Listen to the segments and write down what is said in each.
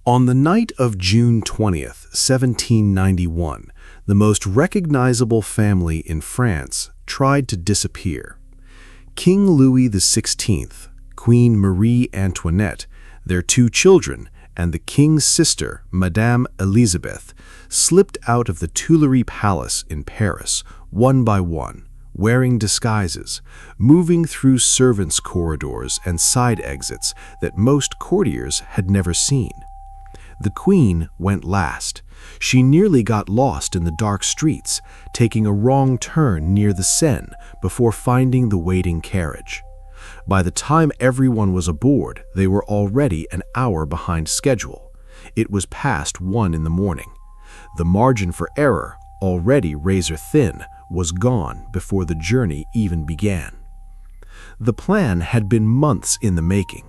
On the night of June 20th, 1791, the most recognizable family in France tried to disappear. King Louis XVI, Queen Marie Antoinette, their two children, and the king's sister, Madame Elizabeth, slipped out of the Tuileries Palace in Paris, one by one, wearing disguises, moving through servants' corridors and side exits that most courtiers had never seen. The Queen went last. She nearly got lost in the dark streets, taking a wrong turn near the Seine before finding the waiting carriage. By the time everyone was aboard, they were already an hour behind schedule. It was past 1 in the morning. The margin for error, already razor-thin, was gone before the journey even began. The plan had been months in the making.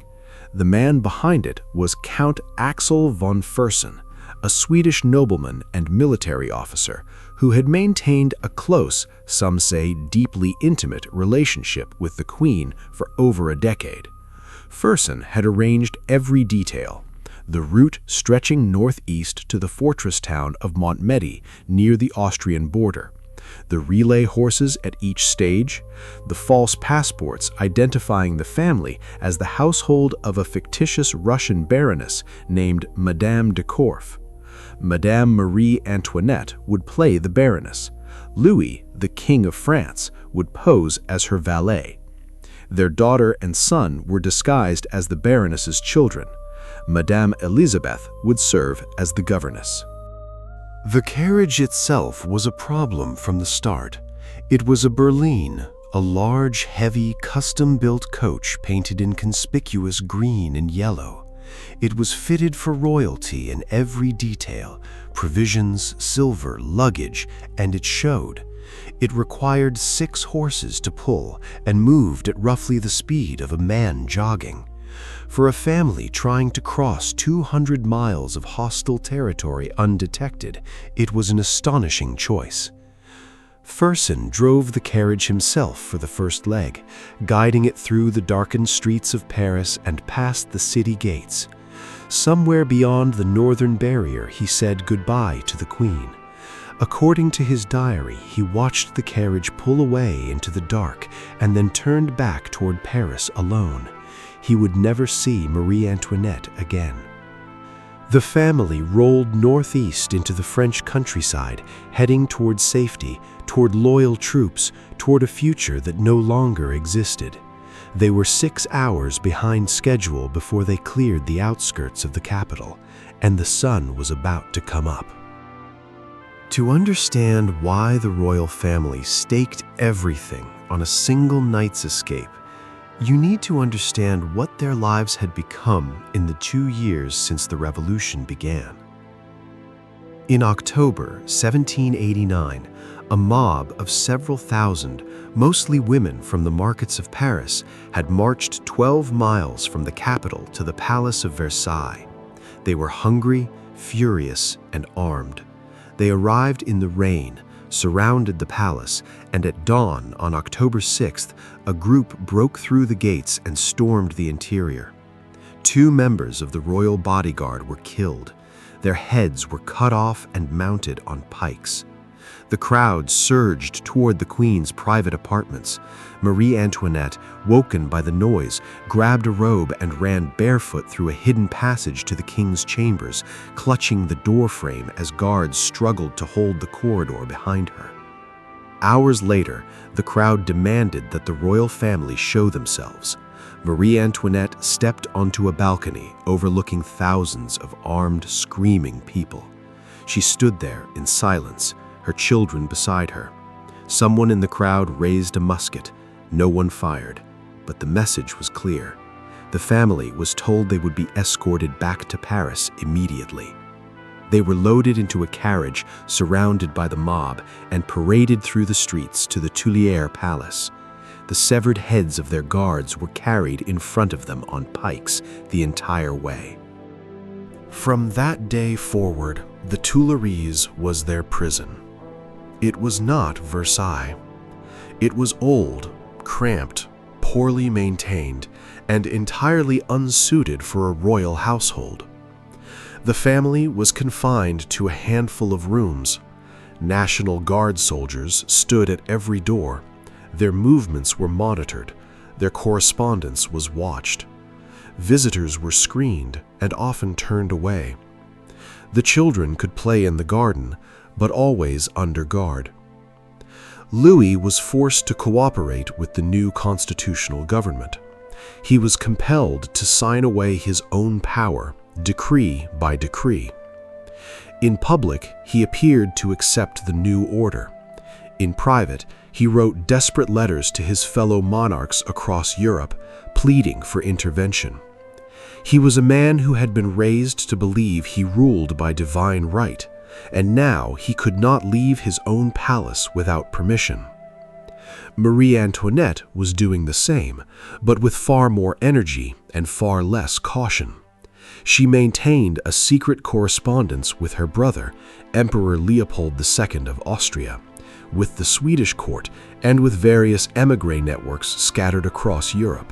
The man behind it was Count Axel von Fersen, a Swedish nobleman and military officer who had maintained a close, some say deeply intimate, relationship with the Queen for over a decade. Fersen had arranged every detail, the route stretching northeast to the fortress town of Montmedy near the Austrian border, the relay horses at each stage, the false passports identifying the family as the household of a fictitious Russian baroness named Madame de Korff. Madame Marie Antoinette would play the baroness. Louis, the King of France, would pose as her valet. Their daughter and son were disguised as the baroness's children. Madame Elizabeth would serve as the governess. The carriage itself was a problem from the start. It was a berline, a large, heavy, custom-built coach painted in conspicuous green and yellow. It was fitted for royalty in every detail, provisions, silver, luggage, and it showed. It required 6 horses to pull and moved at roughly the speed of a man jogging. For a family trying to cross 200 miles of hostile territory undetected, it was an astonishing choice. Fersen drove the carriage himself for the first leg, guiding it through the darkened streets of Paris and past the city gates. Somewhere beyond the northern barrier, he said goodbye to the Queen. According to his diary, he watched the carriage pull away into the dark and then turned back toward Paris alone. He would never see Marie Antoinette again. The family rolled northeast into the French countryside, heading toward safety, toward loyal troops, toward a future that no longer existed. They were 6 hours behind schedule before they cleared the outskirts of the capital, and the sun was about to come up. To understand why the royal family staked everything on a single night's escape, you need to understand what their lives had become in the 2 years since the revolution began. In October 1789, a mob of several thousand, mostly women from the markets of Paris, had marched 12 miles from the capital to the Palace of Versailles. They were hungry, furious, and armed. They arrived in the rain, surrounded the palace, and at dawn on October 6th, a group broke through the gates and stormed the interior. 2 members of the royal bodyguard were killed. Their heads were cut off and mounted on pikes. The crowd surged toward the Queen's private apartments. Marie Antoinette, woken by the noise, grabbed a robe and ran barefoot through a hidden passage to the king's chambers, clutching the doorframe as guards struggled to hold the corridor behind her. Hours later, the crowd demanded that the royal family show themselves. Marie Antoinette stepped onto a balcony overlooking thousands of armed, screaming people. She stood there in silence, her children beside her. Someone in the crowd raised a musket. No one fired, but the message was clear. The family was told they would be escorted back to Paris immediately. They were loaded into a carriage surrounded by the mob and paraded through the streets to the Tuileries Palace. The severed heads of their guards were carried in front of them on pikes the entire way. From that day forward, the Tuileries was their prison. It was not Versailles. It was old, cramped, poorly maintained, and entirely unsuited for a royal household. The family was confined to a handful of rooms. National Guard soldiers stood at every door. Their movements were monitored. Their correspondence was watched. Visitors were screened and often turned away. The children could play in the garden, but always under guard. Louis was forced to cooperate with the new constitutional government. He was compelled to sign away his own power, decree by decree. In public, he appeared to accept the new order. In private, he wrote desperate letters to his fellow monarchs across Europe, pleading for intervention. He was a man who had been raised to believe he ruled by divine right, and now he could not leave his own palace without permission. Marie Antoinette was doing the same, but with far more energy and far less caution. She maintained a secret correspondence with her brother, Emperor Leopold II of Austria, with the Swedish court, and with various émigré networks scattered across Europe.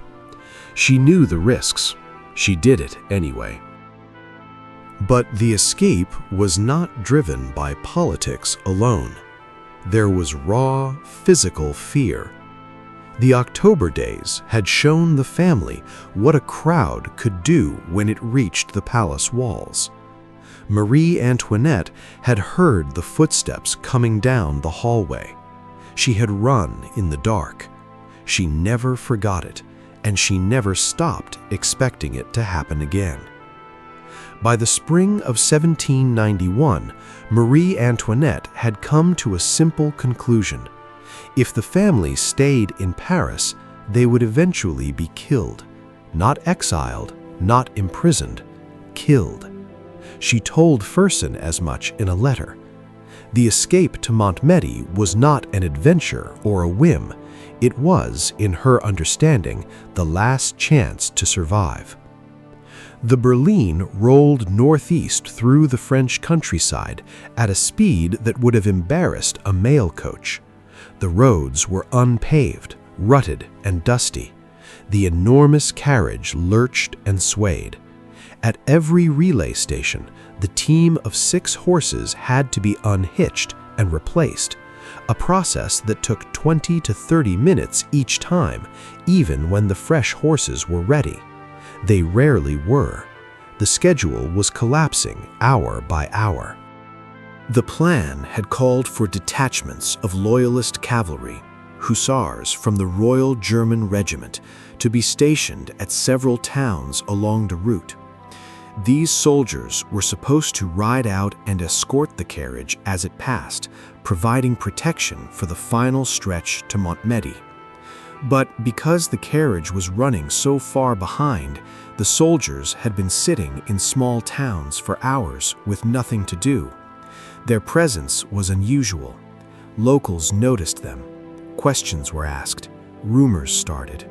She knew the risks. She did it anyway. But the escape was not driven by politics alone. There was raw, physical fear. The October days had shown the family what a crowd could do when it reached the palace walls. Marie Antoinette had heard the footsteps coming down the hallway. She had run in the dark. She never forgot it, and she never stopped expecting it to happen again. By the spring of 1791, Marie Antoinette had come to a simple conclusion. If the family stayed in Paris, they would eventually be killed. Not exiled, not imprisoned, killed. She told Fersen as much in a letter. The escape to Montmédy was not an adventure or a whim. It was, in her understanding, the last chance to survive. The Berlin rolled northeast through the French countryside at a speed that would have embarrassed a mail coach. The roads were unpaved, rutted, and dusty. The enormous carriage lurched and swayed. At every relay station, the team of 6 horses had to be unhitched and replaced, a process that took 20 to 30 minutes each time, even when the fresh horses were ready. They rarely were. The schedule was collapsing hour by hour. The plan had called for detachments of loyalist cavalry, hussars from the Royal German Regiment, to be stationed at several towns along the route. These soldiers were supposed to ride out and escort the carriage as it passed, providing protection for the final stretch to Montmédy. But because the carriage was running so far behind, the soldiers had been sitting in small towns for hours with nothing to do. Their presence was unusual. Locals noticed them. Questions were asked. Rumors started.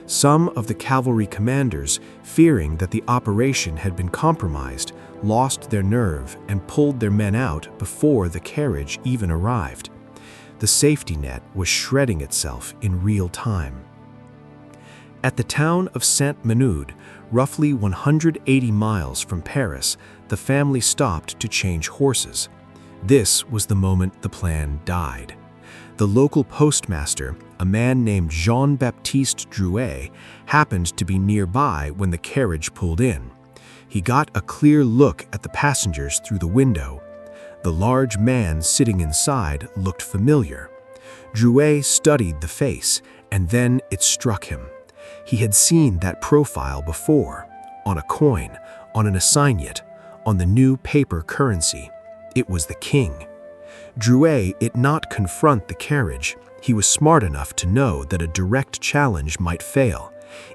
Some of the cavalry commanders, fearing that the operation had been compromised, lost their nerve and pulled their men out before the carriage even arrived. The safety net was shredding itself in real time. At the town of Saint-Menehould, roughly 180 miles from Paris, the family stopped to change horses. This was the moment the plan died. The local postmaster, a man named Jean-Baptiste Drouet, happened to be nearby when the carriage pulled in. He got a clear look at the passengers through the window. The large man sitting inside looked familiar. Drouet studied the face, and then it struck him. He had seen that profile before, on a coin, on an assignat, on the new paper currency. It was the king. Drouet did not confront the carriage. He was smart enough to know that a direct challenge might fail.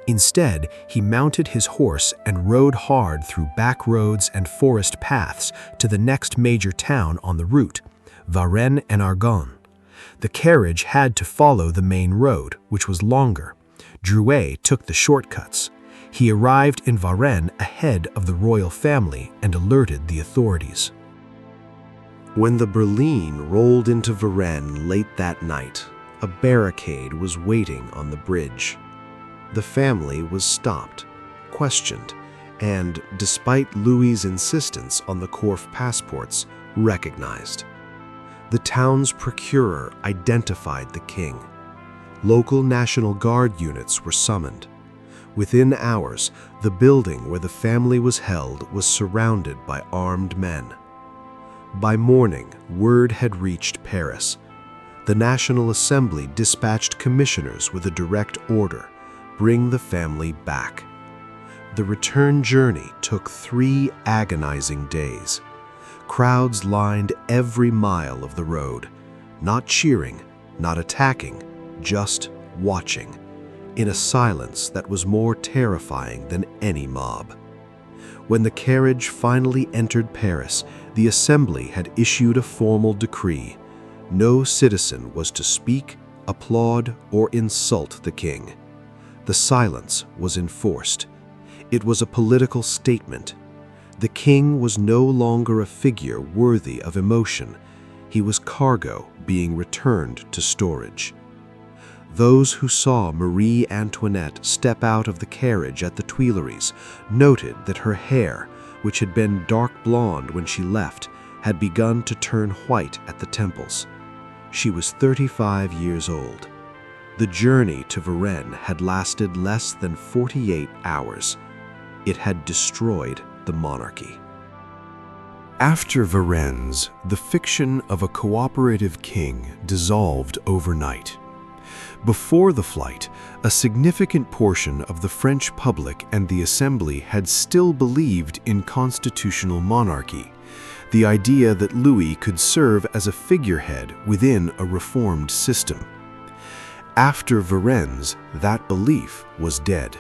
Instead, he mounted his horse and rode hard through back roads and forest paths to the next major town on the route, Varennes and Argonne. The carriage had to follow the main road, which was longer. Drouet took the shortcuts. He arrived in Varennes ahead of the royal family and alerted the authorities. When the Berlin rolled into Varennes late that night, a barricade was waiting on the bridge. The family was stopped, questioned, and, despite Louis's insistence on the Corfe passports, recognized. The town's procurer identified the king. Local National Guard units were summoned. Within hours, the building where the family was held was surrounded by armed men. By morning, word had reached Paris. The National Assembly dispatched commissioners with a direct order: bring the family back. The return journey took 3 agonizing days. Crowds lined every mile of the road, not cheering, not attacking, just watching, in a silence that was more terrifying than any mob. When the carriage finally entered Paris, the Assembly had issued a formal decree. No citizen was to speak, applaud, or insult the king. The silence was enforced. It was a political statement. The king was no longer a figure worthy of emotion. He was cargo being returned to storage. Those who saw Marie Antoinette step out of the carriage at the Tuileries noted that her hair, which had been dark blonde when she left, had begun to turn white at the temples. She was 35 years old. The journey to Varennes had lasted less than 48 hours. It had destroyed the monarchy. After Varennes, the fiction of a cooperative king dissolved overnight. Before the flight, a significant portion of the French public and the Assembly had still believed in constitutional monarchy, the idea that Louis could serve as a figurehead within a reformed system. After Varennes, that belief was dead.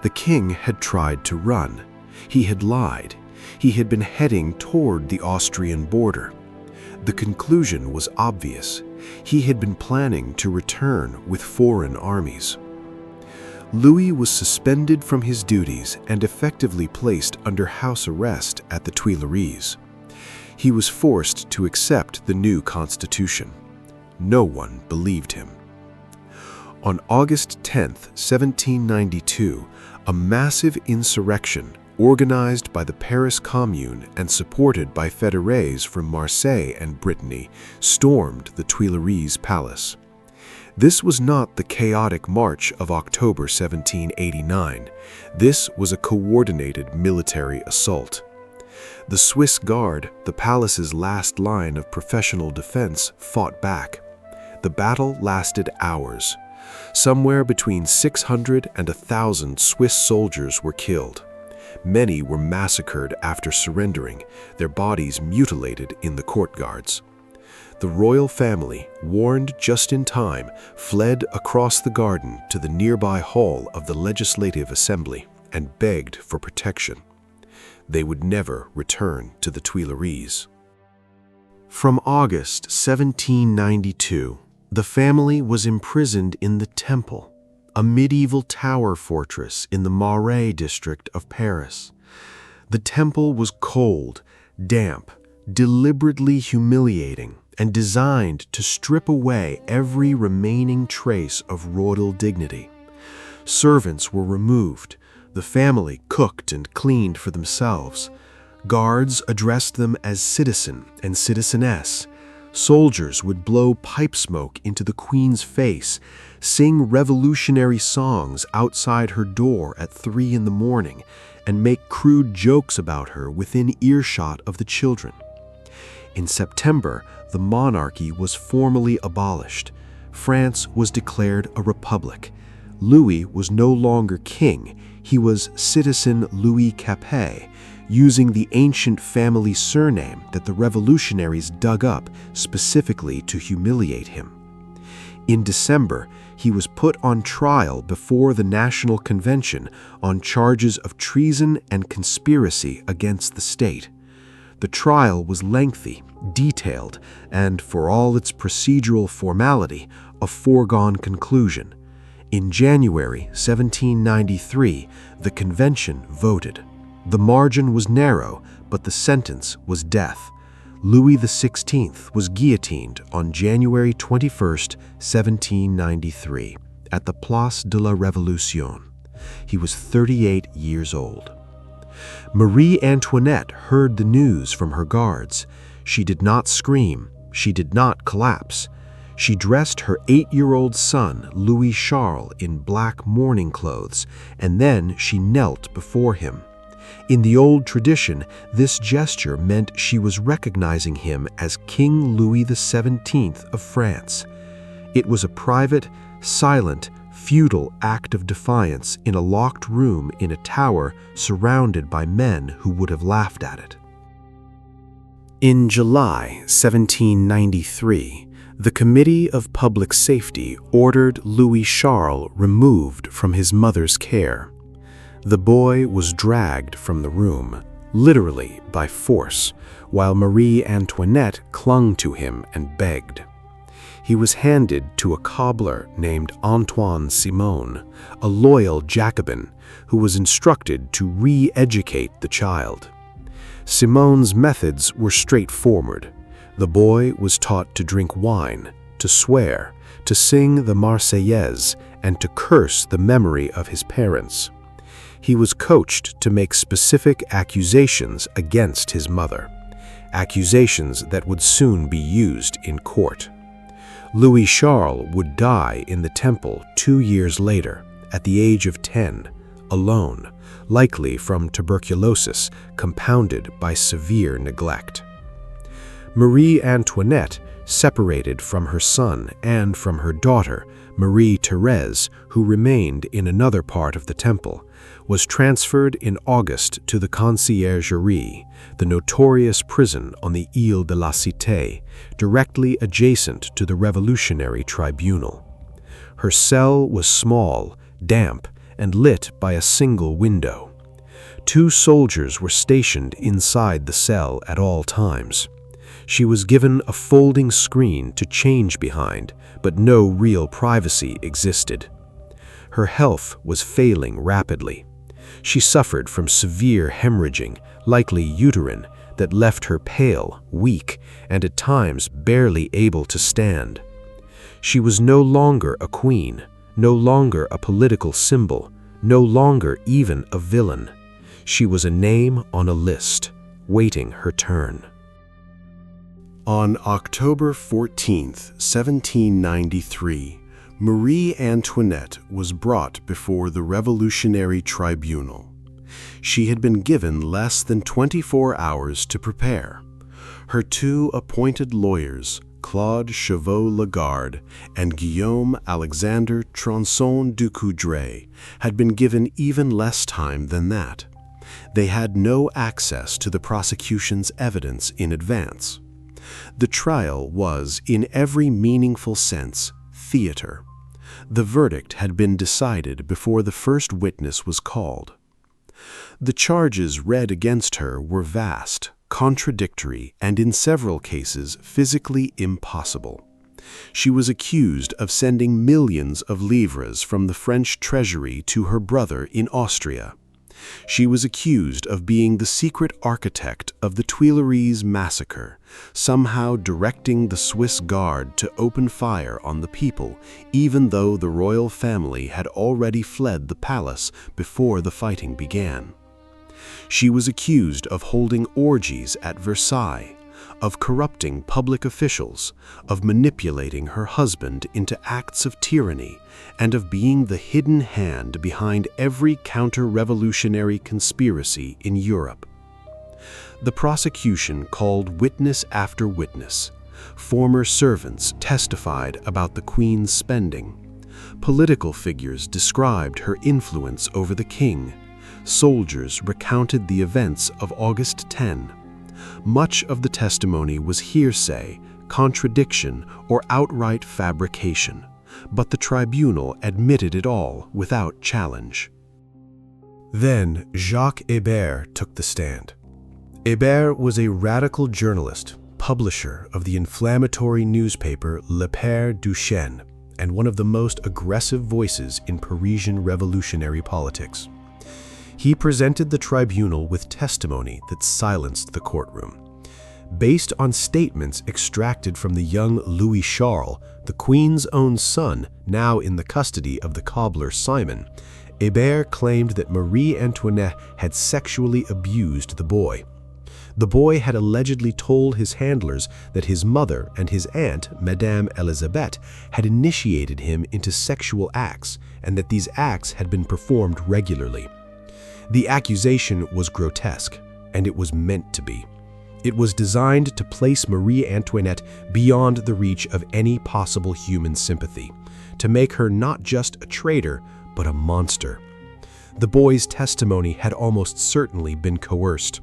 The king had tried to run. He had lied. He had been heading toward the Austrian border. The conclusion was obvious. He had been planning to return with foreign armies. Louis was suspended from his duties and effectively placed under house arrest at the Tuileries. He was forced to accept the new constitution. No one believed him. On August 10, 1792, a massive insurrection organized by the Paris Commune and supported by fédérés from Marseille and Brittany, stormed the Tuileries Palace. This was not the chaotic march of October 1789. This was a coordinated military assault. The Swiss Guard, the palace's last line of professional defense, fought back. The battle lasted hours. Somewhere between 600 and 1,000 Swiss soldiers were killed. Many were massacred after surrendering, their bodies mutilated in the courtyards. The royal family, warned just in time, fled across the garden to the nearby hall of the Legislative Assembly and begged for protection. They would never return to the Tuileries. From August 1792, the family was imprisoned in the Temple, a medieval tower fortress in the Marais district of Paris. The temple was cold, damp, deliberately humiliating, and designed to strip away every remaining trace of royal dignity. Servants were removed. The family cooked and cleaned for themselves. Guards addressed them as citizen and citizeness. Soldiers would blow pipe smoke into the queen's face, sing revolutionary songs outside her door at 3 in the morning, and make crude jokes about her within earshot of the children. In September, the monarchy was formally abolished. France was declared a republic. Louis was no longer king. He was citizen Louis Capet, using the ancient family surname that the revolutionaries dug up specifically to humiliate him. In December, he was put on trial before the National Convention on charges of treason and conspiracy against the state. The trial was lengthy, detailed, and, for all its procedural formality, a foregone conclusion. In January 1793, the convention voted. The margin was narrow, but the sentence was death. Louis XVI was guillotined on January 21, 1793, at the Place de la Révolution. He was 38 years old. Marie Antoinette heard the news from her guards. She did not scream. She did not collapse. She dressed her 8-year-old son, Louis Charles, in black mourning clothes, and then she knelt before him. In the old tradition, this gesture meant she was recognizing him as King Louis XVII of France. It was a private, silent, futile act of defiance in a locked room in a tower surrounded by men who would have laughed at it. In July 1793, the Committee of Public Safety ordered Louis Charles removed from his mother's care. The boy was dragged from the room, literally by force, while Marie Antoinette clung to him and begged. He was handed to a cobbler named Antoine Simon, a loyal Jacobin, who was instructed to re-educate the child. Simon's methods were straightforward. The boy was taught to drink wine, to swear, to sing the Marseillaise, and to curse the memory of his parents. He was coached to make specific accusations against his mother, accusations that would soon be used in court. Louis Charles would die in the temple 2 years later, at the age of 10, alone, likely from tuberculosis compounded by severe neglect. Marie Antoinette, separated from her son and from her daughter, Marie Thérèse, who remained in another part of the temple, was transferred in August to the Conciergerie, the notorious prison on the Île de la Cité, directly adjacent to the Revolutionary Tribunal. Her cell was small, damp, and lit by a single window. 2 soldiers were stationed inside the cell at all times. She was given a folding screen to change behind, but no real privacy existed. Her health was failing rapidly. She suffered from severe hemorrhaging, likely uterine, that left her pale, weak, and at times barely able to stand. She was no longer a queen, no longer a political symbol, no longer even a villain. She was a name on a list, waiting her turn. On October 14, 1793, Marie Antoinette was brought before the Revolutionary Tribunal. She had been given less than 24 hours to prepare. Her 2 appointed lawyers, Claude Chevaux-Lagarde and Guillaume Alexandre Tronçon du Coudray, had been given even less time than that. They had no access to the prosecution's evidence in advance. The trial was, in every meaningful sense, theater. The verdict had been decided before the first witness was called. The charges read against her were vast, contradictory, and in several cases physically impossible. She was accused of sending millions of livres from the French treasury to her brother in Austria. She was accused of being the secret architect of the Tuileries massacre, somehow directing the Swiss Guard to open fire on the people, even though the royal family had already fled the palace before the fighting began. She was accused of holding orgies at Versailles, of corrupting public officials, of manipulating her husband into acts of tyranny, and of being the hidden hand behind every counter-revolutionary conspiracy in Europe. The prosecution called witness after witness. Former servants testified about the Queen's spending. Political figures described her influence over the king. Soldiers recounted the events of August 10. Much of the testimony was hearsay, contradiction, or outright fabrication, but the tribunal admitted it all without challenge. Then Jacques Hébert took the stand. Hébert was a radical journalist, publisher of the inflammatory newspaper Le Père Duchesne, and one of the most aggressive voices in Parisian revolutionary politics. He presented the tribunal with testimony that silenced the courtroom. Based on statements extracted from the young Louis Charles, the Queen's own son, now in the custody of the cobbler Simon, Hébert claimed that Marie Antoinette had sexually abused the boy. The boy had allegedly told his handlers that his mother and his aunt, Madame Elisabeth, had initiated him into sexual acts and that these acts had been performed regularly. The accusation was grotesque, and it was meant to be. It was designed to place Marie Antoinette beyond the reach of any possible human sympathy, to make her not just a traitor, but a monster. The boy's testimony had almost certainly been coerced.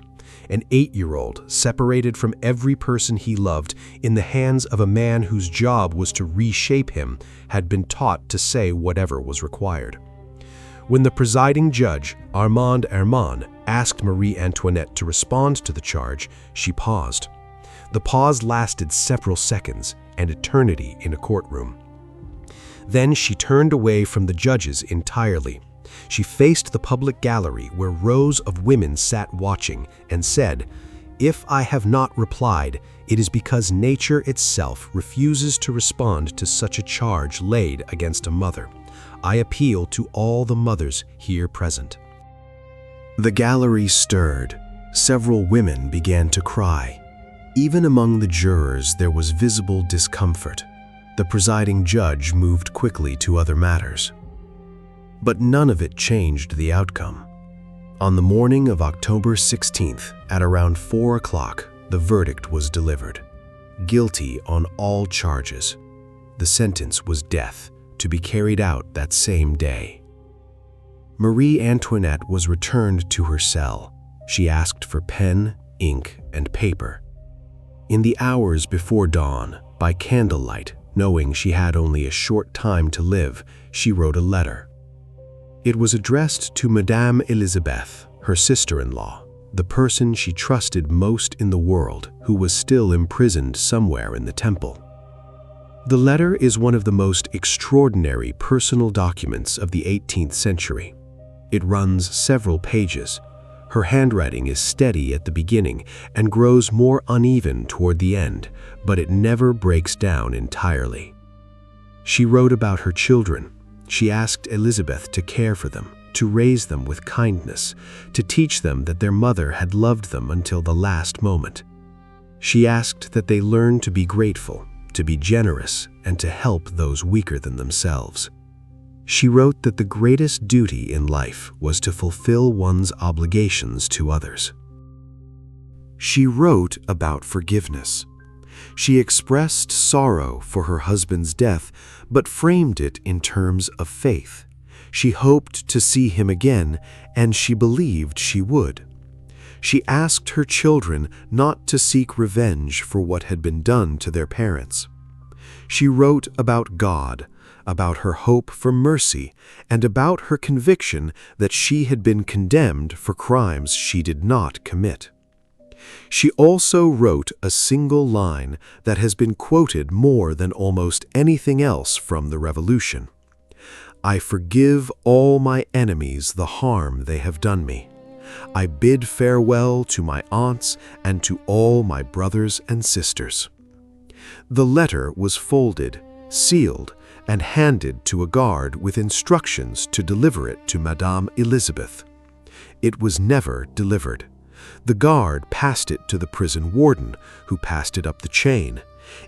An 8-year-old, separated from every person he loved in the hands of a man whose job was to reshape him, had been taught to say whatever was required. When the presiding judge, Armand Herman, asked Marie Antoinette to respond to the charge, she paused. The pause lasted several seconds, an eternity in a courtroom. Then she turned away from the judges entirely. She faced the public gallery where rows of women sat watching and said, "If I have not replied, it is because nature itself refuses to respond to such a charge laid against a mother. I appeal to all the mothers here present." The gallery stirred. Several women began to cry. Even among the jurors, there was visible discomfort. The presiding judge moved quickly to other matters. But none of it changed the outcome. On the morning of October 16th, at around 4 o'clock, the verdict was delivered. Guilty on all charges. The sentence was death, to be carried out that same day. Marie Antoinette was returned to her cell. She asked for pen, ink, and paper. In the hours before dawn, by candlelight, knowing she had only a short time to live, she wrote a letter. It was addressed to Madame Elisabeth, her sister-in-law, the person she trusted most in the world, who was still imprisoned somewhere in the temple. The letter is one of the most extraordinary personal documents of the 18th century. It runs several pages. Her handwriting is steady at the beginning and grows more uneven toward the end, but it never breaks down entirely. She wrote about her children. She asked Elizabeth to care for them, to raise them with kindness, to teach them that their mother had loved them until the last moment. She asked that they learn to be grateful, to be generous, and to help those weaker than themselves. She wrote that the greatest duty in life was to fulfill one's obligations to others. She wrote about forgiveness. She expressed sorrow for her husband's death, but framed it in terms of faith. She hoped to see him again, and she believed she would. She asked her children not to seek revenge for what had been done to their parents. She wrote about God, about her hope for mercy, and about her conviction that she had been condemned for crimes she did not commit. She also wrote a single line that has been quoted more than almost anything else from the Revolution. "I forgive all my enemies the harm they have done me. I bid farewell to my aunts and to all my brothers and sisters." The letter was folded, sealed, and handed to a guard with instructions to deliver it to Madame Elisabeth. It was never delivered. The guard passed it to the prison warden, who passed it up the chain.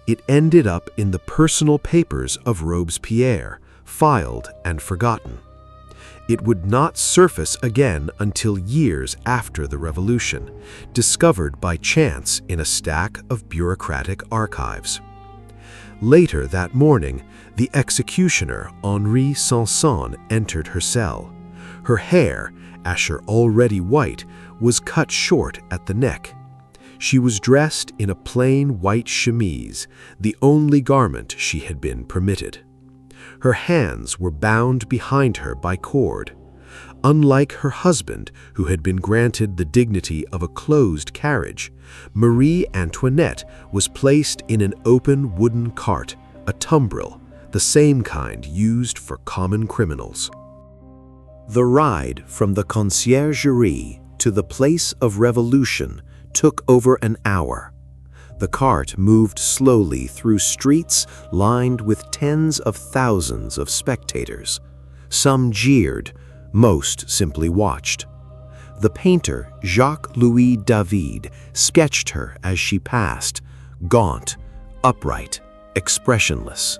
It ended up in the personal papers of Robespierre, filed and forgotten. It would not surface again until years after the Revolution, discovered by chance in a stack of bureaucratic archives. Later that morning, the executioner, Henri Sanson, entered her cell. Her hair, asher already white, was cut short at the neck. She was dressed in a plain white chemise, the only garment she had been permitted. Her hands were bound behind her by cord. Unlike her husband, who had been granted the dignity of a closed carriage, Marie Antoinette was placed in an open wooden cart, a tumbril, the same kind used for common criminals. The ride from the conciergerie to the place of revolution took over an hour. The cart moved slowly through streets lined with tens of thousands of spectators. Some jeered, Most simply watched. The painter Jacques-Louis David sketched her as she passed, gaunt, upright, expressionless.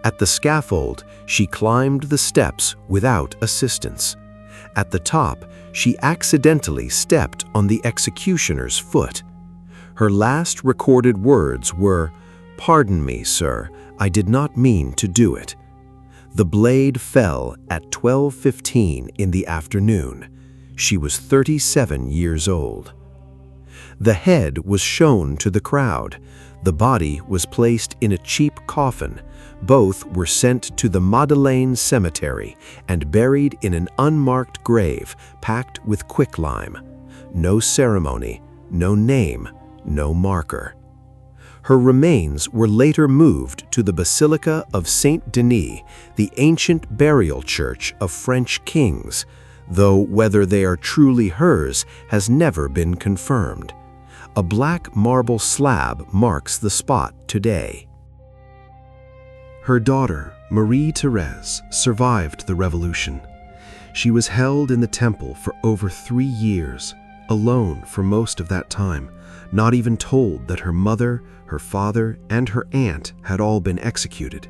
At the scaffold, she climbed the steps without assistance. At the top, she accidentally stepped on the executioner's foot. Her last recorded words were, "Pardon me, sir, I did not mean to do it." The blade fell at 12:15 in the afternoon. She was 37 years old. The head was shown to the crowd. The body was placed in a cheap coffin. Both were sent to the Madeleine Cemetery and buried in an unmarked grave packed with quicklime. No ceremony, no name, no marker. Her remains were later moved to the Basilica of Saint-Denis, the ancient burial church of French kings, though whether they are truly hers has never been confirmed. A black marble slab marks the spot today. Her daughter, Marie Thérèse, survived the revolution. She was held in the temple for over 3 years, alone for most of that time, not even told that her mother, her father, and her aunt had all been executed.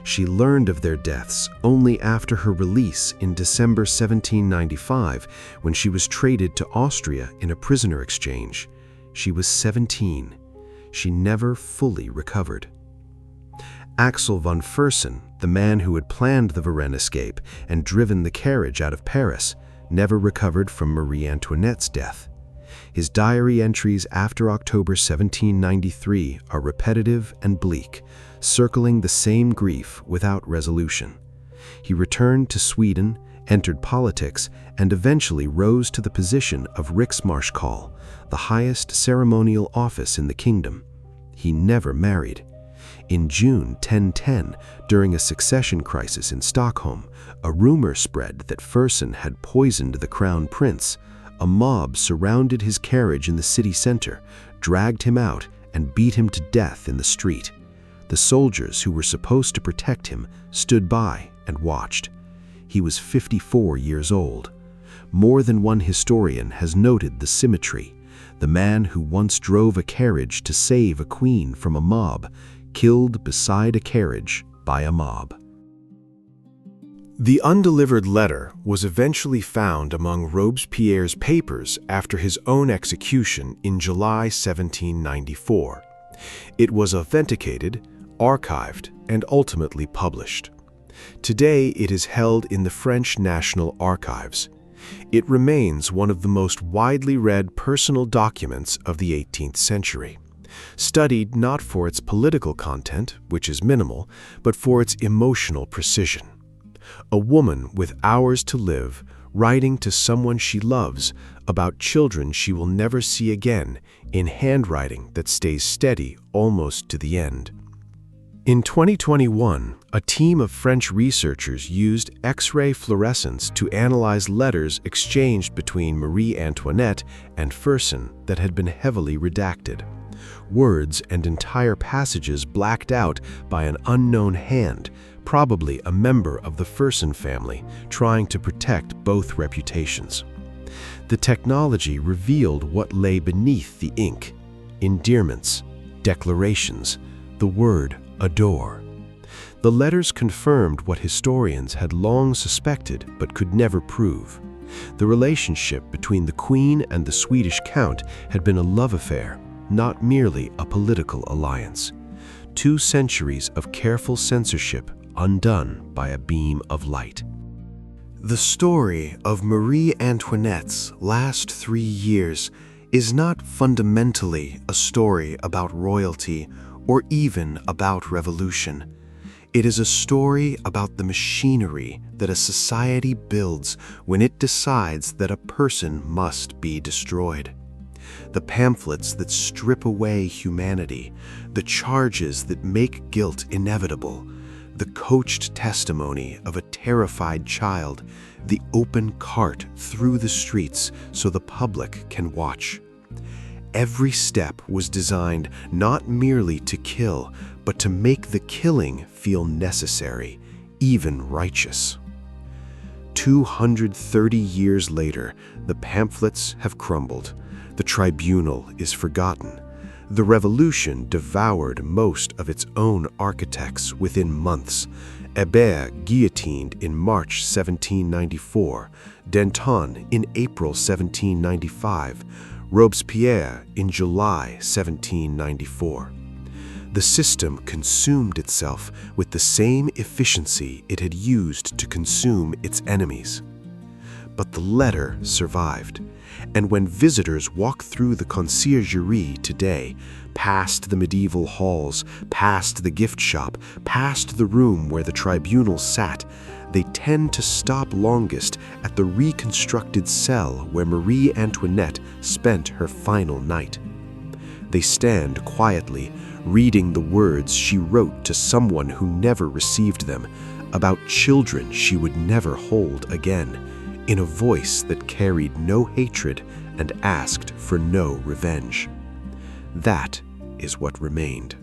She learned of their deaths only after her release in December 1795, when she was traded to Austria in a prisoner exchange. She was 17. She never fully recovered. Axel von Fersen, the man who had planned the Varennes escape and driven the carriage out of Paris, never recovered from Marie Antoinette's death. His diary entries after October 1793 are repetitive and bleak, circling the same grief without resolution. He returned to Sweden, entered politics, and eventually rose to the position of Riksmarskal, the highest ceremonial office in the kingdom. He never married. In June 1010, during a succession crisis in Stockholm, a rumor spread that Fersen had poisoned the crown prince. A mob surrounded his carriage in the city center, dragged him out, and beat him to death in the street. The soldiers who were supposed to protect him stood by and watched. He was 54 years old. More than one historian has noted the symmetry. The man who once drove a carriage to save a queen from a mob, killed beside a carriage by a mob. The undelivered letter was eventually found among Robespierre's papers after his own execution in July 1794. It was authenticated, archived, and ultimately published. Today it is held in the French National Archives. It remains one of the most widely read personal documents of the 18th century, studied not for its political content, which is minimal, but for its emotional precision. A woman with hours to live, writing to someone she loves about children she will never see again in handwriting that stays steady almost to the end. In 2021, a team of French researchers used X-ray fluorescence to analyze letters exchanged between Marie Antoinette and Fersen that had been heavily redacted. Words and entire passages blacked out by an unknown hand, probably a member of the Fersen family, trying to protect both reputations. The technology revealed what lay beneath the ink: endearments, declarations, the word adore. The letters confirmed what historians had long suspected but could never prove. The relationship between the Queen and the Swedish Count had been a love affair, not merely a political alliance. 2 centuries of careful censorship undone by a beam of light. The story of Marie Antoinette's last 3 years is not fundamentally a story about royalty or even about revolution. It is a story about the machinery that a society builds when it decides that a person must be destroyed. The pamphlets that strip away humanity, the charges that make guilt inevitable, the coached testimony of a terrified child, the open cart through the streets so the public can watch. Every step was designed not merely to kill, but to make the killing feel necessary, even righteous. 230 years later, the pamphlets have crumbled. The tribunal is forgotten. The revolution devoured most of its own architects within months. Hébert guillotined in March 1794, Danton in April 1795, Robespierre in July 1794. The system consumed itself with the same efficiency it had used to consume its enemies. But the letter survived, and when visitors walk through the conciergerie today, past the medieval halls, past the gift shop, past the room where the tribunal sat, they tend to stop longest at the reconstructed cell where Marie Antoinette spent her final night. They stand quietly, reading the words she wrote to someone who never received them, about children she would never hold again, in a voice that carried no hatred and asked for no revenge. That is what remained.